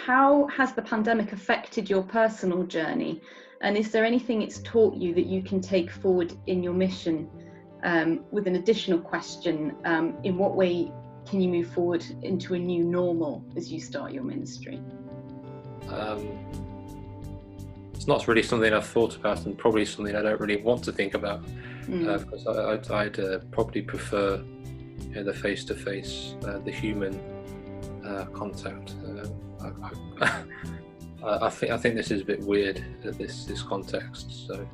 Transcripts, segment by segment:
how has the pandemic affected your personal journey? And is there anything it's taught you that you can take forward in your mission? With an additional question, in what way can you move forward into a new normal as you start your ministry? It's not really something I've thought about, and probably something I don't really want to think about, because I'd probably prefer the face-to-face, the human contact. I think this is a bit weird, this context. So,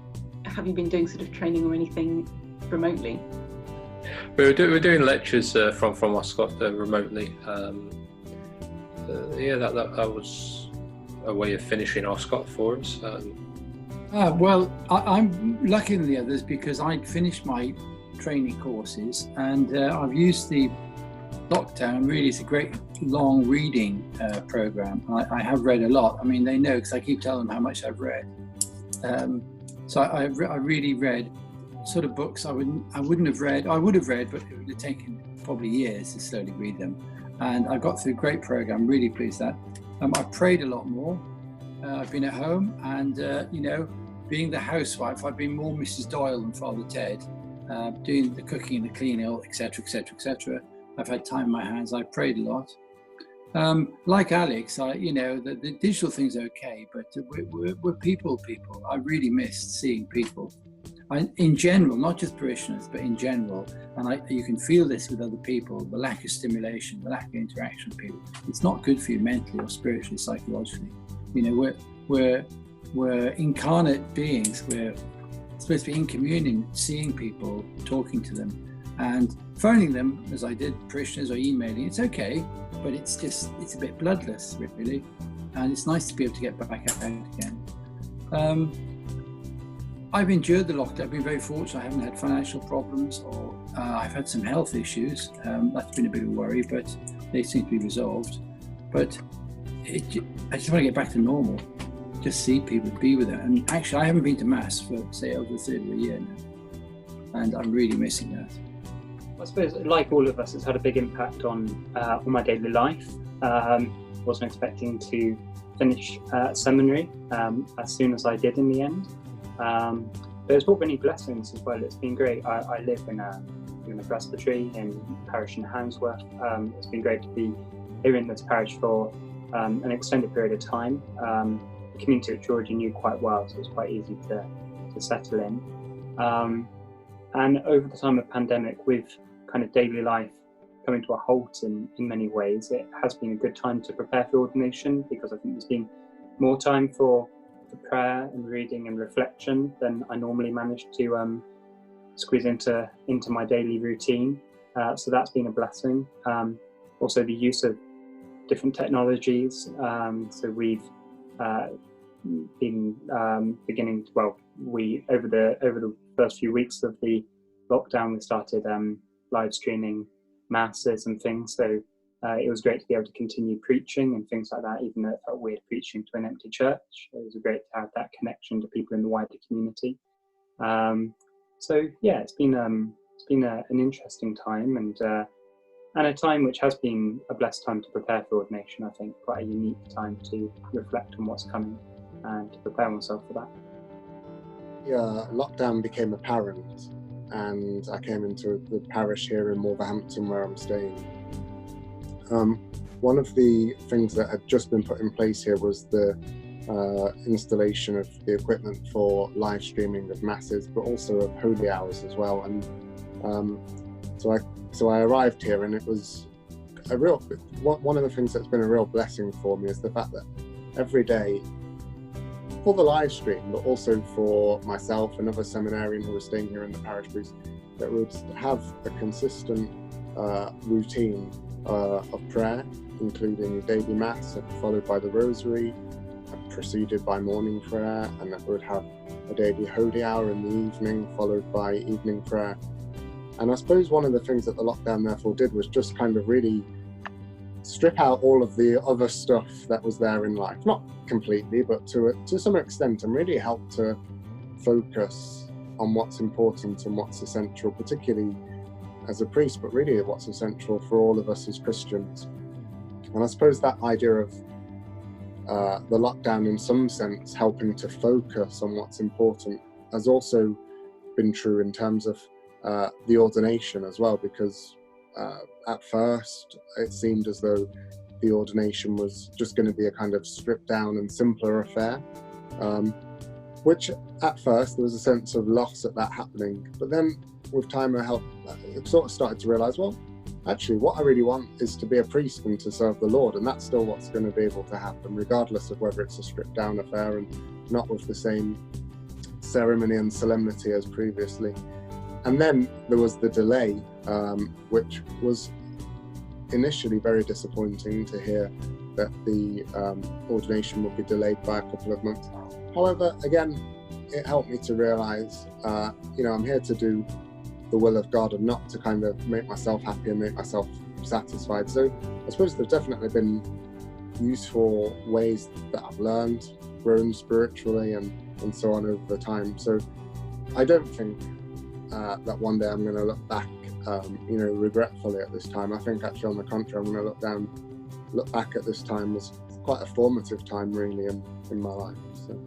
have you been doing sort of training or anything remotely? We're doing lectures from Ascot remotely. That was a way of finishing Ascot for us. Well, I'm luckier than the others because I'd finished my training courses, and I've used the lockdown. Really, it's a great long reading program. I have read a lot. I mean, they know because I keep telling them how much I've read. So I really read sort of books I wouldn't have read. I would have read, but it would have taken probably years to slowly read them. And I got through a great program. Really pleased that. I prayed a lot more. I've been at home, and being the housewife, I've been more Mrs. Doyle than Father Ted, doing the cooking and the cleaning, etc., etc., etc. I've had time in my hands. I prayed a lot. Like Alex, the digital thing's okay, but we're people. I really missed seeing people. In general, not just parishioners, but in general, and you can feel this with other people, the lack of stimulation, the lack of interaction with people. It's not good for you mentally or spiritually, psychologically. We're incarnate beings. We're supposed to be in communion, seeing people, talking to them, and phoning them, as I did, parishioners, or emailing. It's okay, but it's a bit bloodless, really. And it's nice to be able to get back out again. I've endured the lockdown. I've been very fortunate. I haven't had financial problems, or I've had some health issues. That's been a bit of a worry, but they seem to be resolved. But I just want to get back to normal. Just see people, be with them. And actually, I haven't been to Mass for, say, over a third of a year now. And I'm really missing that. I suppose, like all of us, it's had a big impact on my daily life. Wasn't expecting to finish seminary as soon as I did in the end. But it's brought many blessings as well. It's been great. I live in a presbytery in parish in Handsworth. It's been great to be here in this parish for an extended period of time. The community at Georgia knew quite well, so it was quite easy to settle in. And over the time of pandemic, with kind of daily life coming to a halt in many ways, it has been a good time to prepare for ordination, because I think there's been more time for prayer and reading and reflection than I normally manage to squeeze into my daily routine. So that's been a blessing. Also the use of different technologies. So we've been beginning, over the first few weeks of the lockdown, we started live streaming masses and things. So it was great to be able to continue preaching and things like that, even though it felt weird preaching to an empty church. It was great to have that connection to people in the wider community. So yeah, it's been an interesting time, and a time which has been a blessed time to prepare for ordination. I think quite a unique time to reflect on what's coming and to prepare oneself for that. Yeah, lockdown became apparent, and I came into the parish here in Wolverhampton where I'm staying. One of the things that had just been put in place here was the installation of the equipment for live streaming of masses, but also of holy hours as well. And so I arrived here, and it was one of the things that's been a real blessing for me is the fact that every day, for the live stream, but also for myself, another seminarian who was staying here in the parish priest, that would have a consistent routine of prayer, including daily mass, followed by the rosary, preceded by morning prayer, and that would have a daily holy hour in the evening, followed by evening prayer. And I suppose one of the things that the lockdown therefore did was just kind of really strip out all of the other stuff that was there in life, not completely, but to some extent, and really help to focus on what's important and what's essential, particularly as a priest, but really what's essential for all of us as Christians. And I suppose that idea of the lockdown in some sense helping to focus on what's important has also been true in terms of the ordination as well, because at first it seemed as though the ordination was just going to be a kind of stripped down and simpler affair, which at first there was a sense of loss at that happening, but then with time I sort of started to realise, well, actually what I really want is to be a priest and to serve the Lord, and that's still what's going to be able to happen regardless of whether it's a stripped down affair and not with the same ceremony and solemnity as previously. And then there was the delay, which was initially very disappointing to hear that the ordination would be delayed by a couple of months. However, again, it helped me to realise, I'm here to do the will of God and not to kind of make myself happy and make myself satisfied. So I suppose there's definitely been useful ways that I've learned, grown spiritually and so on over the time. So I don't think that one day I'm going to look back, regretfully at this time. I think actually on the contrary, I'm going to look back at this time as quite a formative time really in my life. So.